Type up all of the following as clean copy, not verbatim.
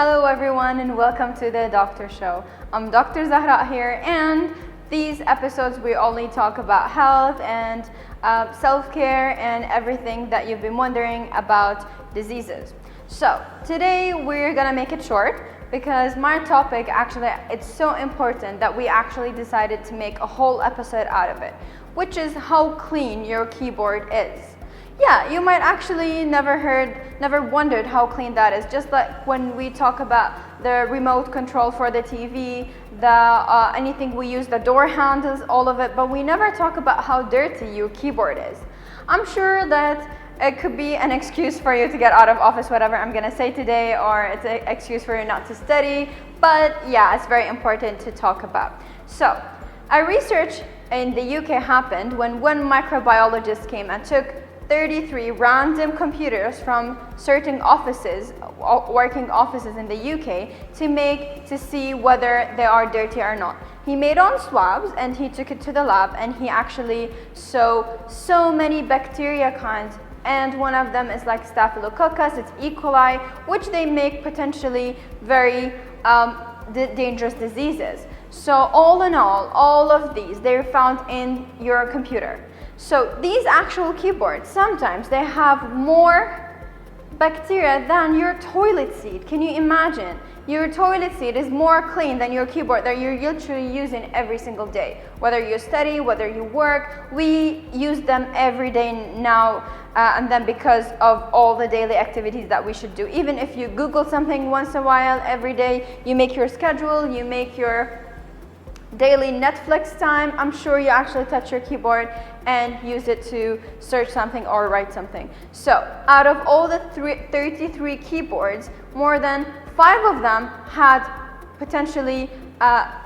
Hello everyone and welcome to the Doctor Show. I'm Dr. Zahra here, and these episodes we only talk about health and self-care and everything that you've been wondering about diseases. So today we're gonna make it short because my topic actually it's so important that we actually decided to make a whole episode out of it, which is how clean your keyboard is. Yeah, you might actually never wondered how clean that is. Just like when we talk about the remote control for the TV, anything we use, the door handles, all of it, but we never talk about how dirty your keyboard is. I'm sure that it could be an excuse for you to get out of office, whatever I'm gonna say today, or it's an excuse for you not to study, but yeah, it's very important to talk about. So, a research in the UK happened when one microbiologist came and took 33 random computers from certain offices, working offices in the UK, to see whether they are dirty or not. He made on swabs and he took it to the lab, and he actually saw so many bacteria kinds, and one of them is like Staphylococcus, it's E. coli, which they make potentially very dangerous diseases. So all in all of these, they're found in your computer. So these actual keyboards, sometimes they have more bacteria than your toilet seat. Can you imagine? Your toilet seat is more clean than your keyboard that you're literally using every single day. Whether you study, whether you work, we use them every day now and then because of all the daily activities that we should do. Even if you Google something once in a while, every day, you make your schedule, you make your daily Netflix time, I'm sure you actually touch your keyboard and use it to search something or write something. So out of all the 33 keyboards, more than 5 of them had potentially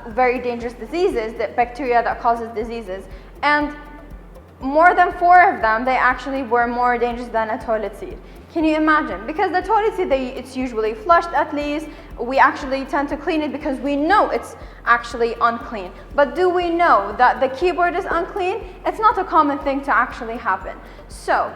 very dangerous diseases, the bacteria that causes diseases, and more than 4 of them, they actually were more dangerous than a toilet seat. Can you imagine? Because the toilet seat, it's usually flushed at least. We actually tend to clean it because we know it's actually unclean. But do we know that the keyboard is unclean? It's not a common thing to actually happen. So,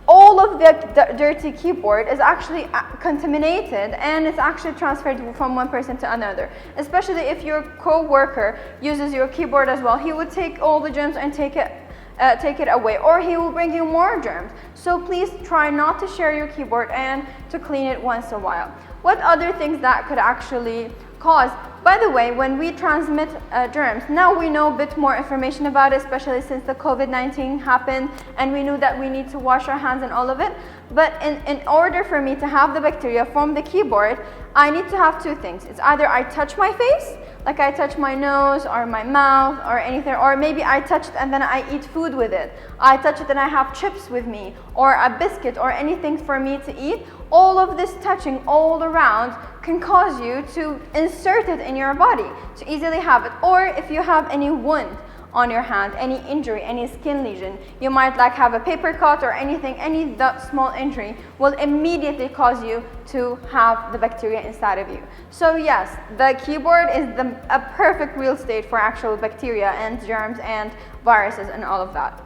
all of the dirty keyboard is actually contaminated, and it's actually transferred from one person to another. Especially if your co-worker uses your keyboard as well, he would take all the germs and take it away, or he will bring you more germs. So please try not to share your keyboard and to clean it once in a while. What other things that could actually cause? By the way, when we transmit germs, now we know a bit more information about it, especially since the COVID-19 happened, and we knew that we need to wash our hands and all of it. But in order for me to have the bacteria from the keyboard, I need to have 2 things. It's either I touch my face, like I touch my nose or my mouth or anything, or maybe I touch it and then I eat food with it. I touch it and I have chips with me, or a biscuit or anything for me to eat. All of this touching all around can cause you to insert it in your body, to easily have it. Or if you have any wound on your hand, any injury, any skin lesion, you might like have a paper cut or anything, any that small injury will immediately cause you to have the bacteria inside of you. So yes, the keyboard is a perfect real estate for actual bacteria and germs and viruses and all of that.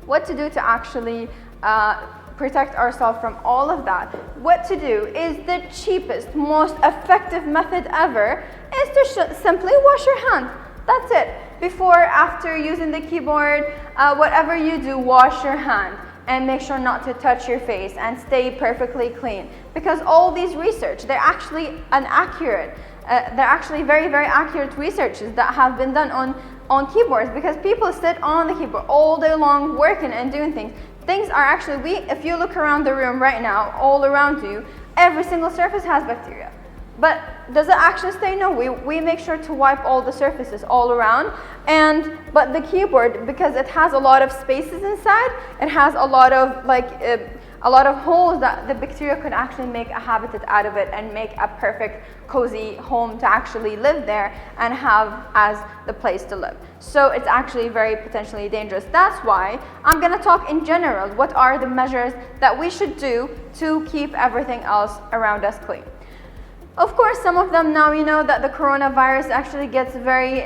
What to do to actually protect ourselves from all of that? What to do is the cheapest, most effective method ever is to simply wash your hands. That's it. Before, after using the keyboard, whatever you do, wash your hand and make sure not to touch your face and stay perfectly clean. Because all these research, they're actually very, very accurate researches that have been done on keyboards, because people sit on the keyboard all day long working and doing things. Things are actually, if you look around the room right now, all around you, every single surface has bacteria. But does it actually stay? No, we make sure to wipe all the surfaces all around. But the keyboard, because it has a lot of spaces inside, it has a lot of holes that the bacteria could actually make a habitat out of it and make a perfect cozy home to actually live there and have as the place to live. So it's actually very potentially dangerous. That's why I'm going to talk in general, what are the measures that we should do to keep everything else around us clean. Of course, some of them now, you know that the coronavirus actually gets very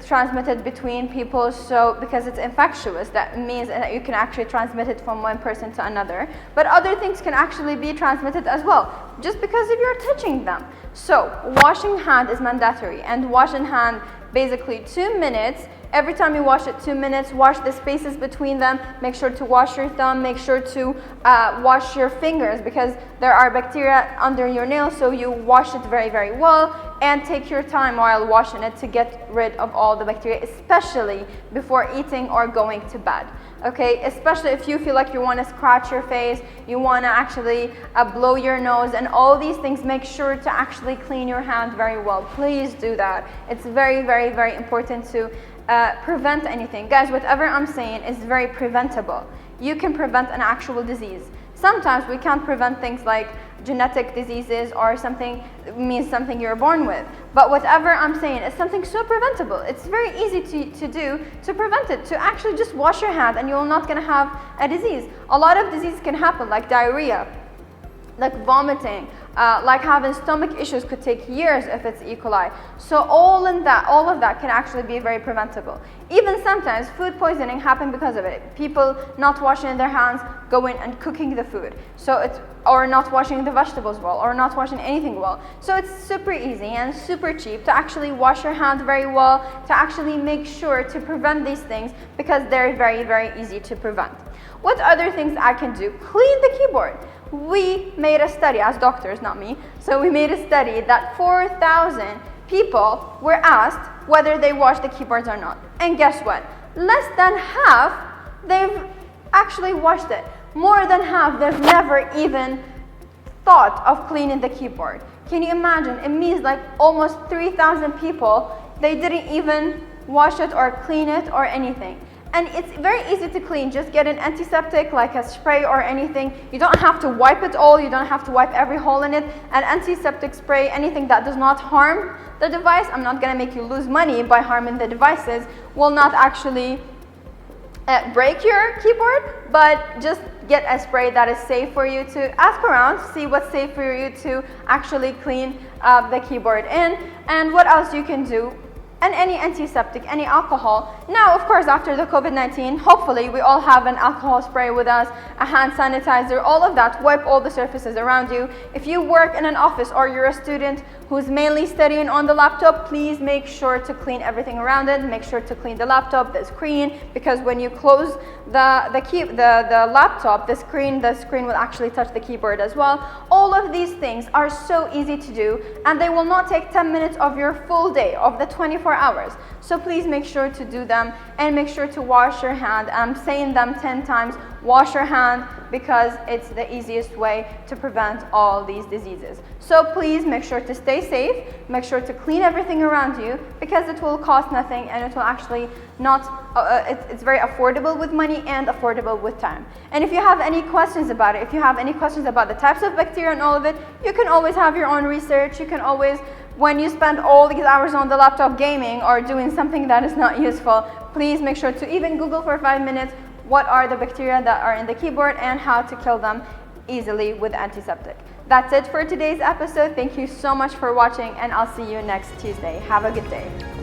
transmitted between people, so because it's infectious, that means that you can actually transmit it from one person to another. But other things can actually be transmitted as well, just because if you're touching them. So washing hand is mandatory, and washing hand basically 2 minutes. Every time you wash it, 2 minutes, wash the spaces between them. Make sure to wash your thumb. Make sure to wash your fingers, because there are bacteria under your nails, so you wash it very, very well. And take your time while washing it to get rid of all the bacteria, especially before eating or going to bed. Okay, especially if you feel like you want to scratch your face, you want to actually blow your nose and all these things, make sure to actually clean your hand very well. Please do that. It's very, very, very important to prevent anything. Guys, whatever I'm saying is very preventable. You can prevent an actual disease. Sometimes we can't prevent things like genetic diseases or something you're born with. But whatever I'm saying is something so preventable. It's very easy to do to prevent it, to actually just wash your hand and you're not going to have a disease. A lot of diseases can happen, like diarrhea, like vomiting, like having stomach issues could take years if it's E. coli. So all of that can actually be very preventable. Even sometimes food poisoning happen because of it. People not washing their hands, going and cooking the food. Or not washing the vegetables well, or not washing anything well. So it's super easy and super cheap to actually wash your hands very well, to actually make sure to prevent these things, because they're very, very easy to prevent. What other things I can do? Clean the keyboard. We made a study, as doctors, not me, so we made a study that 4,000 people were asked whether they wash the keyboards or not. And guess what? Less than half, they've actually washed it. More than half, they've never even thought of cleaning the keyboard. Can you imagine? It means like almost 3,000 people, they didn't even wash it or clean it or anything. And it's very easy to clean. Just get an antiseptic, like a spray or anything. You don't have to wipe it all. You don't have to wipe every hole in it. An antiseptic spray, anything that does not harm the device, I'm not going to make you lose money by harming the devices, will not actually break your keyboard, but just get a spray that is safe for you to ask around, see what's safe for you to actually clean the keyboard in. And what else you can do? And any antiseptic, any alcohol. Now, of course, after the COVID-19, hopefully we all have an alcohol spray with us, a hand sanitizer, all of that. Wipe all the surfaces around you. If you work in an office or you're a student who's mainly studying on the laptop, please make sure to clean everything around it. Make sure to clean the laptop, the screen, because when you close the laptop, the screen will actually touch the keyboard as well. All of these things are so easy to do, and they will not take 10 minutes of your full day, of the 24 hours. So please make sure to do them, and make sure to wash your hand. I'm saying them 10 times. Wash your hand, because it's the easiest way to prevent all these diseases. So please make sure to stay safe, make sure to clean everything around you, because it will cost nothing, and it will actually it's very affordable with money and affordable with time. And if you have any questions about it, if you have any questions about the types of bacteria and all of it, you can always have your own research. You can always, when you spend all these hours on the laptop gaming or doing something that is not useful, please make sure to even Google for 5 minutes what are the bacteria that are in the keyboard and how to kill them easily with antiseptic. That's it for today's episode. Thank you so much for watching, and I'll see you next Tuesday. Have a good day.